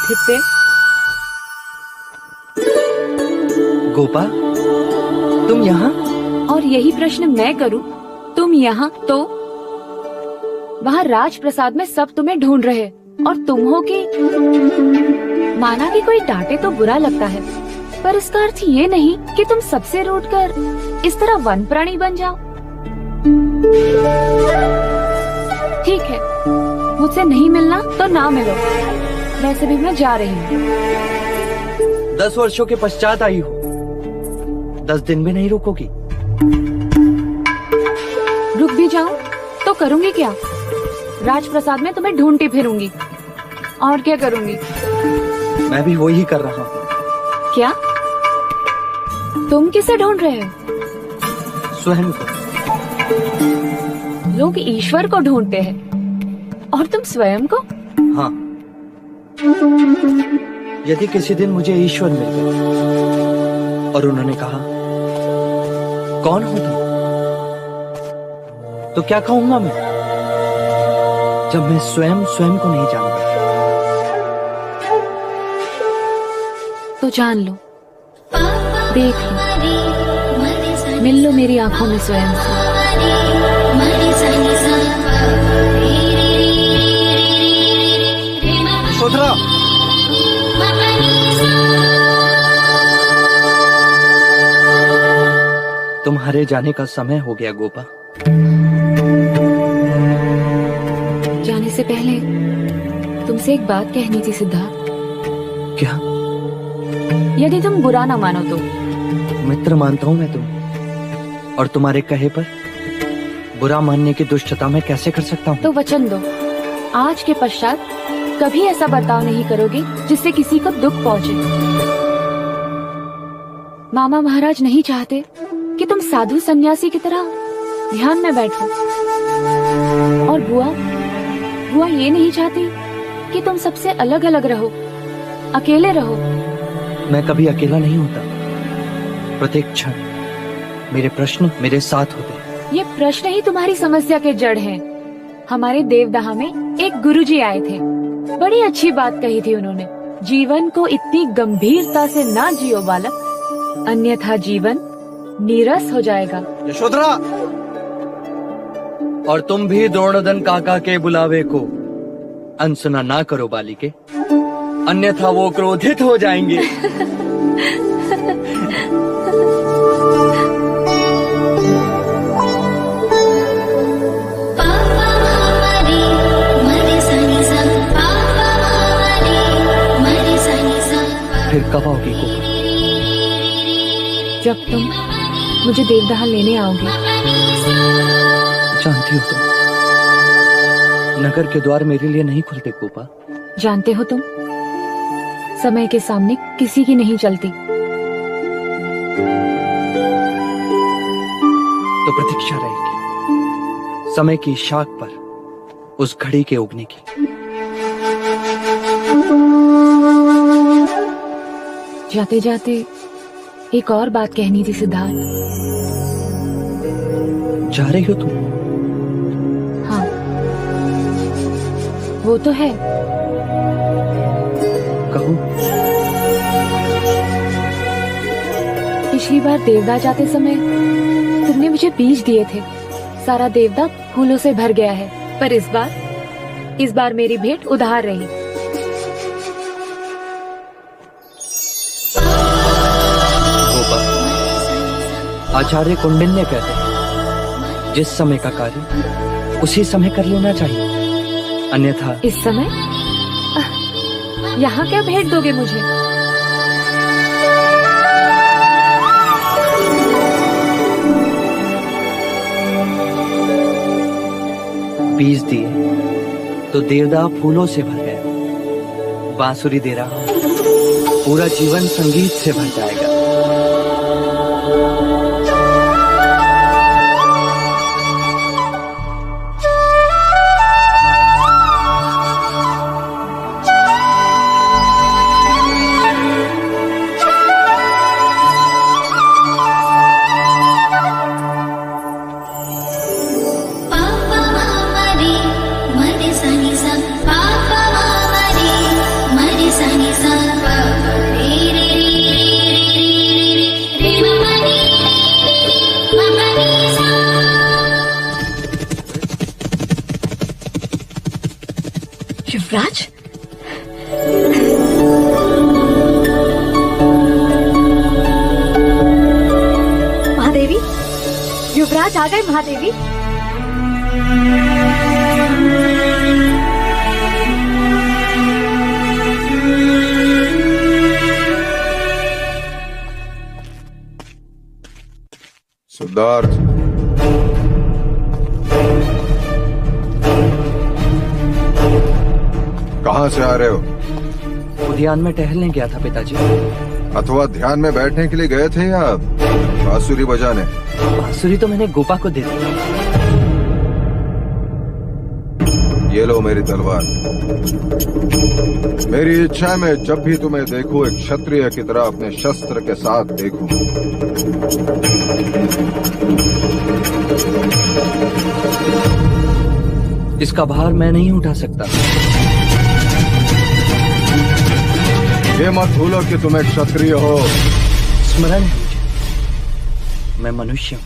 आतिथ्य। गोपा, तुम यहाँ? और यही प्रश्न मैं करूं, तुम यहाँ तो? वहाँ राजप्रसाद में सब तुम्हें ढूंढ रहे और तुम हो कि माना कि कोई डांटे तो बुरा लगता है, पर इसका अर्थ ये नहीं कि तुम सबसे रूठकर इस तरह वन प्राणी बन जाओ। ठीक है, मुझसे नहीं मिलना तो ना मिलो, वैसे भी मैं जा रही हूँ। 10 वर्षों के पश्चात आई हो, 10 दिन भी नहीं रुकोगी? रुक भी जाऊं तो करूंगी क्या? राजप्रसाद में तुम्हें ढूंढती फिरूंगी, और क्या करूंगी? मैं भी वही कर रहा हूँ। क्या? तुम किसे ढूंढ रहे हो? स्वयं को। लोग ईश्वर को ढूंढते हैं और तुम स्वयं को? हाँ, यदि किसी दिन मुझे ईश्वर मिल गए और उन्होंने कहा, कौन हो तुम? तो क्या कहूंगा मैं, जब मैं स्वयं को नहीं जानता? तो जान लो, देख लो, मिल लो मेरी आंखों में स्वयं से। यशोधरा, तुम्हारे जाने का समय हो गया गोपा। जाने से पहले तुमसे एक बात कहनी थी सिद्धार्थ। क्या? यदि तुम बुरा ना मानो तो। मित्र मानता हूं मैं तुम, और तुम्हारे कहे पर बुरा मानने की दुष्टता मैं कैसे कर सकता हूँ? तो वचन दो, आज के पश्चात कभी ऐसा बर्ताव नहीं करोगे जिससे किसी को दुख पहुंचे। मामा महाराज नहीं चाहते कि तुम साधु सन्यासी की तरह ध्यान में बैठो, और बुआ ये नहीं चाहती कि तुम सबसे अलग अलग रहो, अकेले रहो। मैं कभी अकेला नहीं होता। प्रत्येक क्षण मेरे प्रश्न मेरे साथ होते। ये प्रश्न ही तुम्हारी समस्या के जड़ हैं। हमारे देवदाह में एक गुरुजी आए थे, बड़ी अच्छी बात कही थी उन्होंने। जीवन को इतनी गंभीरता से ना जियो बालक, अन्यथा जीवन नीरस हो जाएगा। यशोधरा, और तुम भी द्रोणोदन काका के बुलावे को अनसुना ना करो बालिके, अन्यथा वो क्रोधित हो जाएंगे। फिर कब आओगी गोपा? जब तुम मुझे देवदाह लेने आओगे। जानती हो तुम, नगर के द्वार मेरे लिए नहीं खुलते गोपा। जानते हो तुम, समय के सामने किसी की नहीं चलती। तो प्रतीक्षा रहेगी समय की शाख पर उस घड़ी के उगने की। जाते जाते एक और बात कहनी थी सिद्धार्थ। जा रही हो तुम? हाँ, वो तो है। कहो। पिछली बार देवदाह जाते समय तुमने मुझे बीज दिए थे। सारा देवदाह फूलों से भर गया है, पर इस बार मेरी भेंट उधार रही। आचार्य कौंडिन्य कहते हैं, जिस समय का कार्य उसी समय कर लेना चाहिए, अन्यथा। इस समय यहाँ क्या भेंट दोगे मुझे? बीज दिए तो देवदाह फूलों से भर गया। बांसुरी दे रहा हूं, पूरा जीवन संगीत से भर जाएगा। Mari sani युवराज, महादेवी, युवराज आ गए। महादेवी, सिद्धार्थ, कहाँ से आ रहे हो? उद्यान में टहलने गया था पिताजी। अथवा ध्यान में बैठने के लिए गए थे या बांसुरी बजाने? बांसुरी तो मैंने गोपा को दे दी। ये लो मेरी तलवार। मेरी इच्छा है मैं जब भी तुम्हें देखूं एक क्षत्रिय की तरह अपने शस्त्र के साथ देखूं। इसका भार मैं नहीं उठा सकता। ये मत भूलो कि तुम एक क्षत्रिय हो। स्मरण है मुझे, मैं मनुष्य हूँ।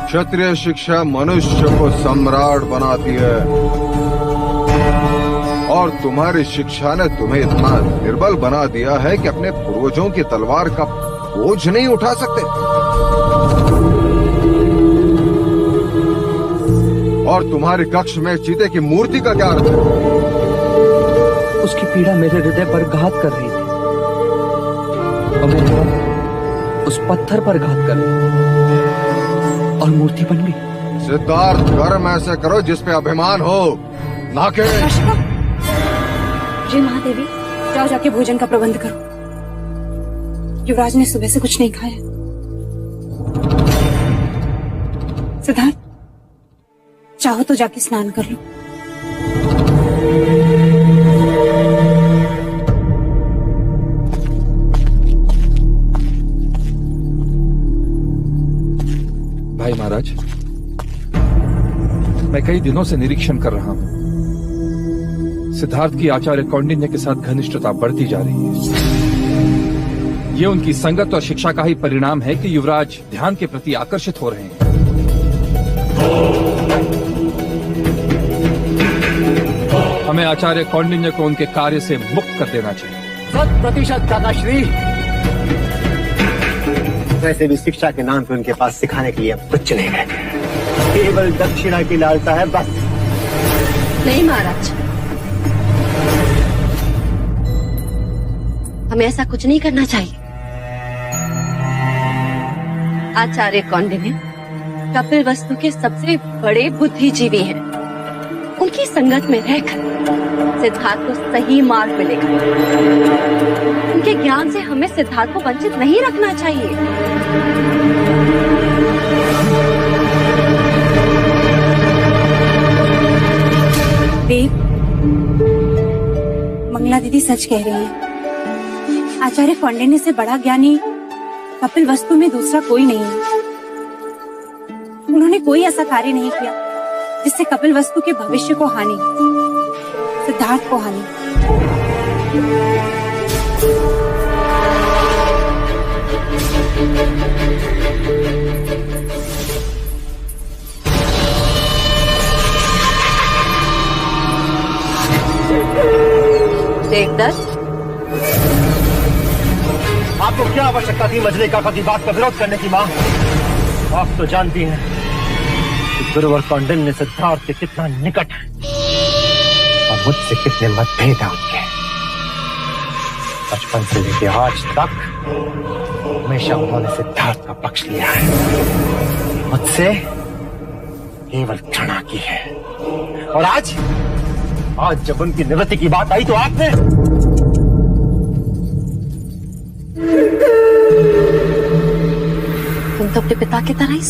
क्षत्रिय शिक्षा मनुष्य को सम्राट बनाती है और तुम्हारी शिक्षा ने तुम्हें इतना निर्बल बना दिया है कि अपने पूर्वजों की तलवार का बोझ नहीं उठा सकते। और तुम्हारे कक्ष में चीते की मूर्ति का क्या अर्थ है? उसकी पीड़ा मेरे हृदय पर घात कर रही थी और मेरे मन उस पत्थर पर घात कर रही और मूर्ति बन गई। सिद्धार्थ, कर्म ऐसे करो जिसपे अभिमान हो, ना के। जी महादेवी, जाओ जाके भोजन का प्रबंध करो। युवराज ने सुबह से कुछ नहीं खाया। सिद्धार्थ, चाहो तो जाके स्नान कर लो। भाई महाराज, मैं कई दिनों से निरीक्षण कर रहा हूं। सिद्धार्थ की आचार्य कौंडिन्य के साथ घनिष्ठता बढ़ती जा रही है। ये उनकी संगत और शिक्षा का ही परिणाम है कि युवराज ध्यान के प्रति आकर्षित हो रहे हैं। हमें आचार्य कौंडिन्य को उनके कार्य से मुक्त कर देना चाहिए। 100% दादाश्री। वैसे भी शिक्षा के नाम पे उनके पास सिखाने के लिए कुछ नहीं रहते, केवल दक्षिणा की लालसा है बस। नहीं महाराज, हमें ऐसा कुछ नहीं करना चाहिए। आचार्य कौंडिन्य कपिल वस्तु के सबसे बड़े बुद्धिजीवी हैं। उनकी संगत में रहकर सिद्धार्थ को सही मार्ग मिलेगा। उनके ज्ञान से हमें सिद्धार्थ को वंचित नहीं रखना चाहिए। देव, मंगला दीदी सच कह रही है। आचार्य कौंडिन्य से बड़ा ज्ञानी कपिल वस्तु में दूसरा कोई नहीं है। उन्होंने कोई ऐसा कार्य नहीं किया जिससे कपिल वस्तु के भविष्य को हानि, सिद्धार्थ को हानि। देवदत्त, आपको क्या आवश्यकता थी मजलिका की बात का विरोध करने की मां? आप तो जानती हैं कि गुरुवर कौंडिन्य सिद्धार्थ के कितना निकट है और मुझसे कितने मतभेद हैं उनके। बचपन से लेकर आज तक हमेशा उन्होंने सिद्धार्थ का पक्ष लिया है, मुझसे केवल घृणा की है। और आज जब उनकी निवृत्ति की बात आई तो आपने तुम तो अपने पिता की तरह ही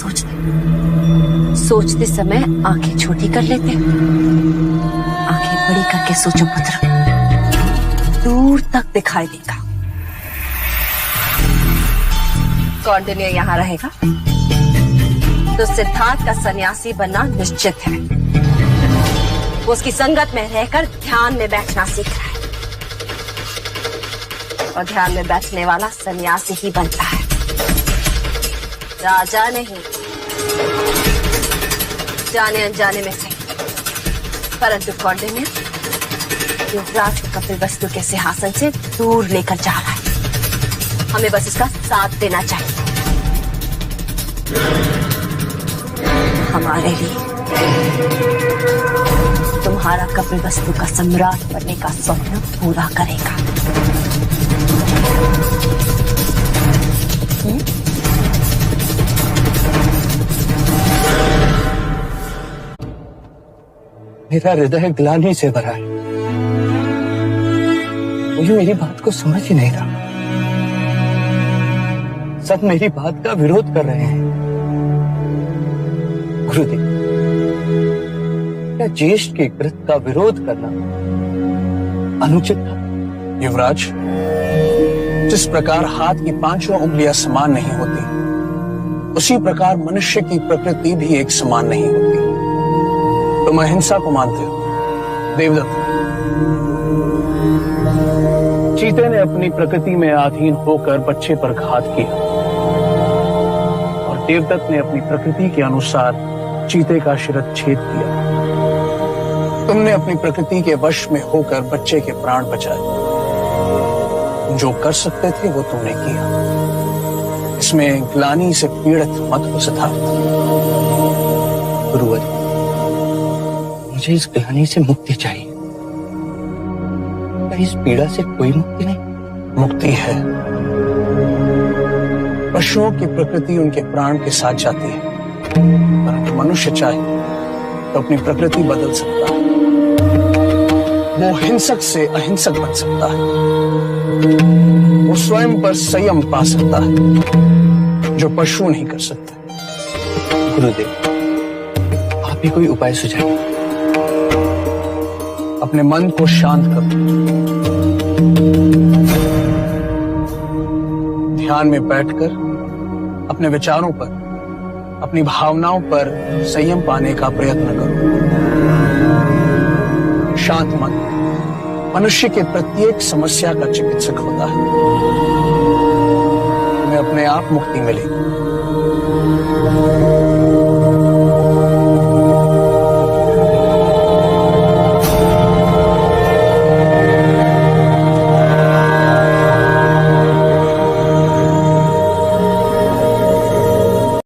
सोचते समय आंखें छोटी कर लेते, आंखें बड़ी करके सोचो पुत्र, दूर तक दिखाई देगा। कौंडिन्य यहाँ रहेगा तो सिद्धार्थ का सन्यासी बनना निश्चित है। वो उसकी संगत में रहकर ध्यान में बैठना सीख रहा है और ध्यान में बैठने वाला सन्यासी ही बनता है, राजा नहीं। जाने अनजाने में सही, परंतु कौंडिन्य युवराज को कपिलवस्तु के सिंहासन से दूर लेकर जा रहा है। हमें बस इसका साथ देना चाहिए। हमारे लिए तुम्हारा कपिलवस्तु का सम्राट बनने का स्वप्न पूरा करेगा। मेरा हृदय ग्लानि से भरा है। मुझे मेरी बात को समझ ही नहीं रहा। सब मेरी बात का विरोध कर रहे हैं। गुरुदेव, क्या ज्येष्ठ के कृत का विरोध करना अनुचित था? युवराज, जिस प्रकार हाथ की पांचों उंगलियां समान नहीं होती, उसी प्रकार मनुष्य की प्रकृति भी एक समान नहीं होती। तुम अहिंसा को मानते हो, देवदत्त। चीते ने अपनी प्रकृति में अधीन होकर बच्चे पर घात किया और देवदत्त ने अपनी प्रकृति के अनुसार चीते का शिरच्छेद किया। तुमने अपनी प्रकृति के वश में होकर बच्चे के प्राण बचाए। जो कर सकते थे वो तुमने किया। इसमें ग्लानि से पीड़ित मत हो सिद्धार्थ। गुरुवर, मुझे इस ग्लानि से मुक्ति चाहिए। क्या इस पीड़ा से कोई मुक्ति नहीं? मुक्ति है। पशुओं की प्रकृति उनके प्राण के साथ जाती है, परंतु मनुष्य चाहे तो अपनी प्रकृति बदल सकता है। वो हिंसक से अहिंसक बन सकता है। वो स्वयं पर संयम पा सकता है, जो पशु नहीं कर सकते। गुरुदेव, आप ही कोई उपाय सुझाइए। अपने मन को शांत करो। ध्यान में बैठकर अपने विचारों पर, अपनी भावनाओं पर संयम पाने का प्रयत्न करो। शांत मन मनुष्य के प्रत्येक समस्या का चिकित्सक होता है। तुम्हें अपने आप मुक्ति मिलेगी।